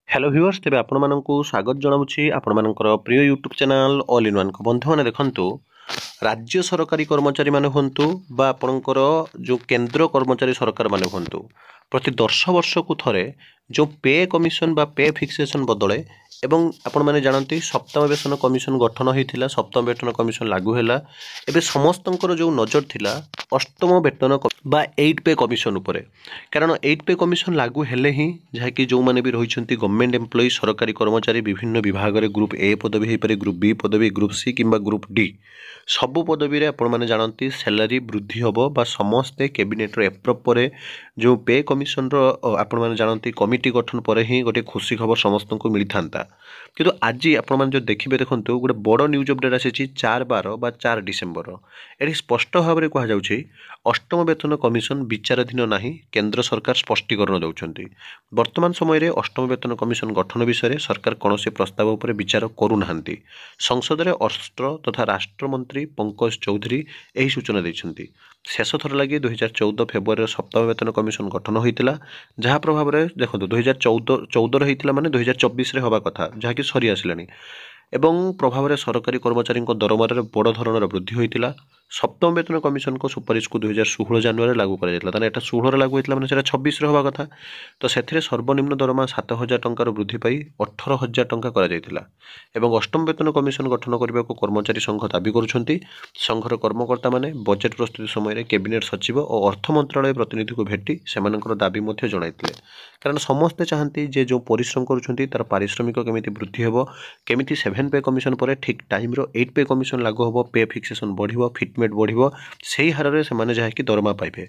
Hello viewers तेज आपण स्वागत जनावुछि आपण प्रिय YouTube channel all in one को बंधु मैंने देखंतु राज्य सरकारी कर्मचारी माने हुंतु बा आपणकर जो केंद्र कर्मचारी सरकार माने हुंतु प्रति 10 वर्ष को थरे जो पे कमिशन बा पे फिक्सेशन बदले एवं आपण माने जानती सप्तम वेतन कमिशन गठन होइथिला सप्तम वेतन कमिशन लागू हैला एबे समस्तंकर जो नजर थिला अष्टम वेतन बा 8 पे कमिशन उपरे कारण 8 पे कमिशन लागू हेले ही जहा कि जो माने भी रहिसंती गवर्नमेंट एम्प्लॉई सरकारी कर्मचारी विभिन्न विभाग रे ग्रुप ए पदवी हे पारे ग्रुप बी पदवी ग्रुप सी किंबा ग्रुप डी सबु पदवी रे आपण माने जानती सैलरी वृद्धि होबो बा समस्ते कैबिनेट रे एप्रूव परे जो पे कमिशन रो आपण माने जानती कमिटी गठन परे ही गोटे खुशी खबर समस्त को मिली थांता किंतु आज आपण माने जो देखिबे देखंतु गोटे बड़ न्यूज अपडेट आसीची 4/12 बा 4 डिसेंबर एठी स्पष्ट भाव रे कहा जाउछि अष्टम वेतन कमिशन विचाराधीन नाही केंद्र सरकार स्पष्टीकरण दउछंती वर्तमान समय रे अष्टम वेतन कमिशन गठन विषय सरकार कोनोसी प्रस्ताव उपर विचार करू नाहंती संसद रे अस्त्र तथा राष्ट्र मंत्री पंकज चौधरी एही सूचना दैछंती शेष थर लगी 2014 फेब्रुआरी सप्तम वेतन कमिशन गठन होइतिला जहाँ प्रभाव रे देखो 2014 होइतिला माने 2024 रे होबा कथा जहाँ कि सरी आसिलानी एवं प्रभाव रे सरकारी कर्मचारी दरमार बड़ धरण वृद्धि होइतिला सप्तम वेतन कमिशन को सुपारिश को 2016 जनवरी लागू करा जायतिला ताने एटा 16 रे लागू होइतिला माने सेटा 26 रे होबा कथा तो सेथिरे सर्वनिम्न दरमा 7000 टंकार वृद्धि पाई 18000 टंका करा जायतिला एवं अष्टम वेतन कमिशन गठन करबा को कर्मचारी संघ दाबी करुछंती संघर कर्मकर्ता माने बजेट प्रस्तुति समय रे कैबिनेट सचिव और अर्थ मंत्रालय प्रतिनिधि को भेटी सेमानकर दाबी मध्य जणाइतिले कारण समस्ते चाहती जे जो परिश्रम करुछंती तार पारिश्रमिक केमिति वृद्धि हेबो केमिति 7 पे कमिशन पर ठीक टाइम रो 8 पे कमिशन लागू होबो पे फिक्सेशन बढ़िबो फिटमेट बढ़िबो सेही हार रे से माने जहा कि दरमा पाइबे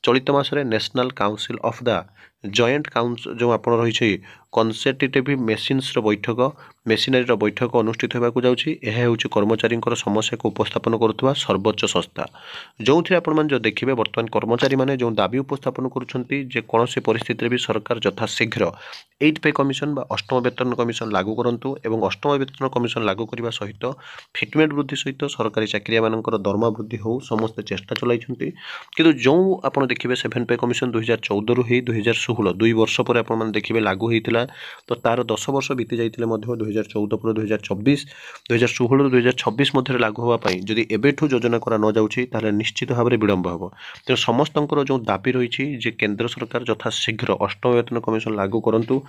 चलित मास रे national council of the joint council जो आपण रही कन्सेटिटिव मेसिन्स बैठक मेसिनरी बैठक अनुष्ठित होगा जाऊँगी यह हूँ कर्मचारी समस्या को उपस्थापन करुवा सर्वोच्च संस्था जो थी आपण जो देखिए बर्तमान कर्मचारी माने जो दाबी उपस्थापन कौन परिस्थिति भी सरकार यथाशीघ्र 8 पे कमिशन बा अष्टम वेतन कमिशन लागू करंतु एवं अष्टम वेतन कमिशन लागू करने सहित फिटमेट वृद्धि सहित सरकारी चाकरिया मानकर दरमा वृद्धि हो समस्त चेष्टा चलाइछंती किंतु जो आपण देखिए 7 पे कमिशन 2014 रु 2016 2 वर्ष पर आपण देखिए लागू होइतिला तो तार 10 वर्ष बीती जाइतिले मध्य 2014 पर 2024 2016 2026 मध्य लागू होगा जदि एबेठू योजना करा न जाउछि ताले निश्चित भाव में विलंब होबो तेणु समस्तंकर जो दाबी रही जे केंद्र सरकार यथाशीघ्र अष्टम वेतन कमिशन लागू करंतु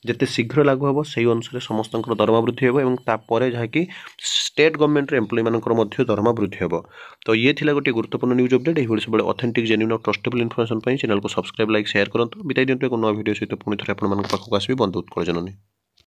जेते शीघ्र लागू होबो सेही अनुसार समस्तंकर दरमा वृद्धि हेबो एवं तापरे जहा कि स्टेट गवर्नमेंट रे एम्प्लॉय मानकर मध्य दरमा वृद्धि हेबो तो ये थिला गोटे गुरुत्वपूर्ण न्यूज अपडेट एही सब ऑथेंटिक जेन्युइन और ट्रस्टेबल इन्फॉर्मेशन पई चैनल को सब्सक्राइब लाइक शेयर करंतु बिताई दियंतु एक नया वीडियो सहित पुणी थरे आपण मानक पाखक आसीबी बंधु उत्कल जननी।